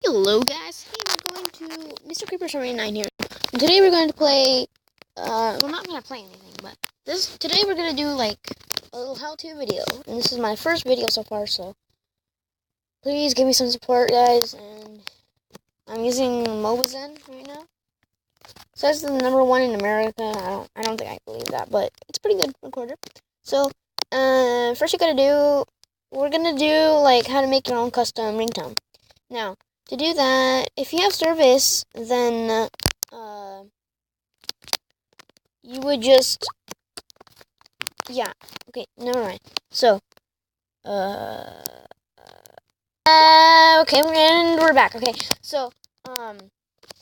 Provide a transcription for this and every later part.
Hello guys, hey, we're going to Mr. Creeper 79 here. And today we're going to play, we're not going to play anything, but today we're going to do like a little how-to video. And this is my first video so far, so please give me some support guys. And I'm using Mobizen right now. So it's the #1 in America. I don't think I believe that, but it's a pretty good recorder. So, first you gotta do, we're gonna do like how to make your own custom ringtone. Now, to do that, if you have service, then you would just, yeah, okay, never mind. So, okay, we're back. Okay, so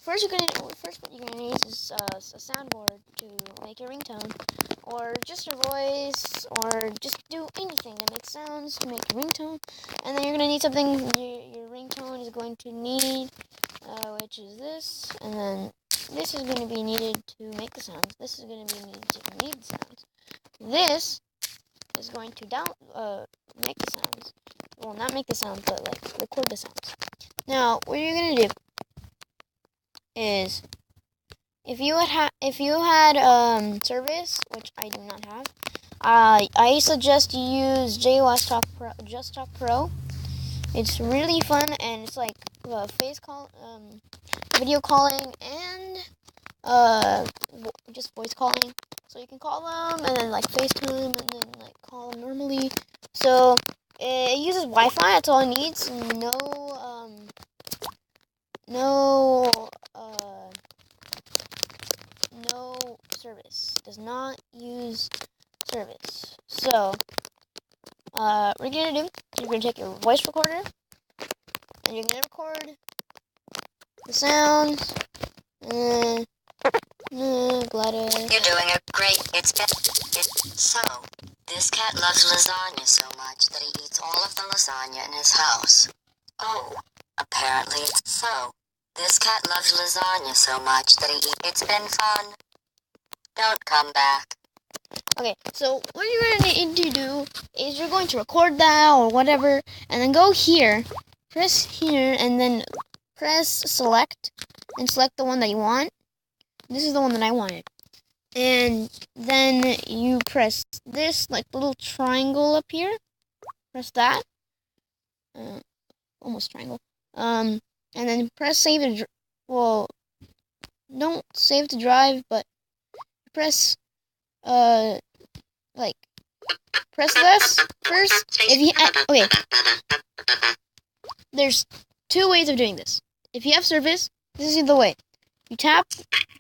first what you're gonna need is a soundboard to make your ringtone, or just your voice, or just do anything that makes sounds to make a ringtone. And then you're gonna need something your ringtone is going to need, which is this, and then this is going to be needed to make the sounds. This is going to be needed to make the sounds. This is going to make the sounds. Well, not make the sounds, but like record the sounds. Now, what you're going to do is, if you had service, which I do not have, I suggest you use Justalk Pro. It's really fun, and it's like video calling, and just voice calling. So you can call them, and then like FaceTime, and then like call them normally. So it uses Wi-Fi. That's all it needs. No service. Does not use service. So what you're gonna do, you're gonna take your voice recorder, and you're gonna record the sounds. Gladys. You're doing a great. So, this cat loves lasagna so much that he eats all of the lasagna in his house. Oh, apparently it's so. This cat loves lasagna so much that he eats. It's been fun. Don't come back. Okay, so what you're going to need to do is you're going to record that or whatever, and then go here, press here, and then press select, and select the one that you want. This is the one that I wanted. And then you press this like little triangle up here. Press that. Almost triangle. And then press save to. Well, don't save to drive, but press press this first. If you okay, there's two ways of doing this. If you have service, this is the way. You tap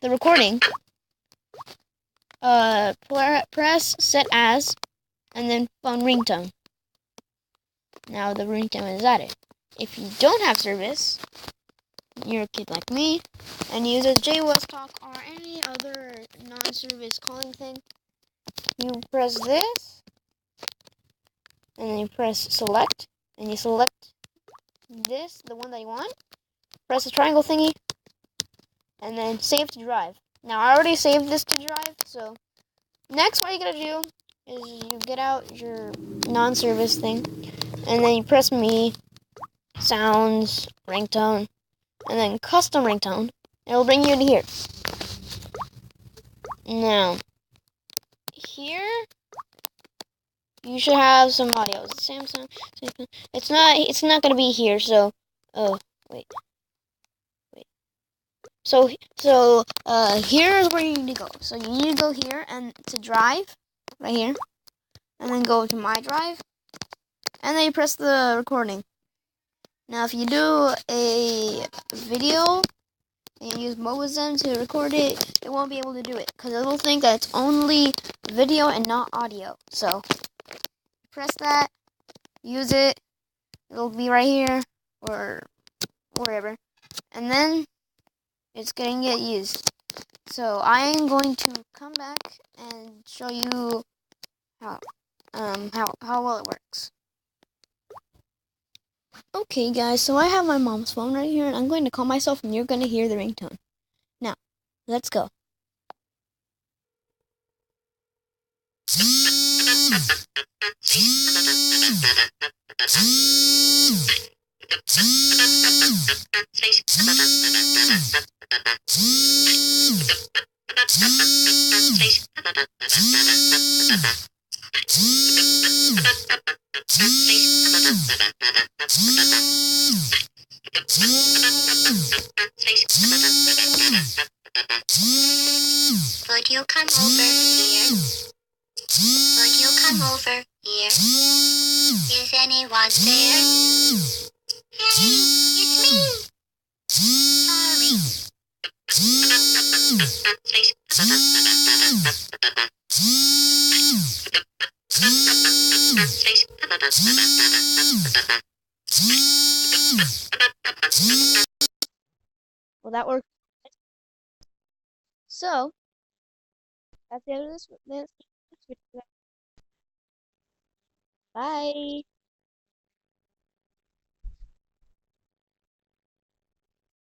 the recording, press set as, and then phone ringtone. Now the ringtone is added. If you don't have service, you're a kid like me, and uses Justalk or any other non-service calling thing, you press this, and then you press select, and you select this, the one that you want, press the triangle thingy, and then save to drive. Now, I already saved this to drive, so next what you gotta do is you get out your non-service thing, and then you press me, sounds, ringtone, and then custom ringtone. It'll bring you to here. Now, here, you should have some audio. Samsung. It's not gonna be here, so, wait. So here's where you need to go. So you need to go here and to drive, right here, and then go to my drive, and then you press the recording. Now if you do a video and use Mobizen to record it, it won't be able to do it, because it'll think that it's only video and not audio. So press that, use it, it'll be right here, or wherever, and then it's going to get used. So I am going to come back and show you how well it works. Okay guys, so I have my mom's phone right here, and I'm going to call myself, and you're going to hear the ringtone. Now, let's go. Would you come over here? Would you come over here? Is anyone there? Hey, it's me. Well, that worked. So, that's the end of this video. Bye.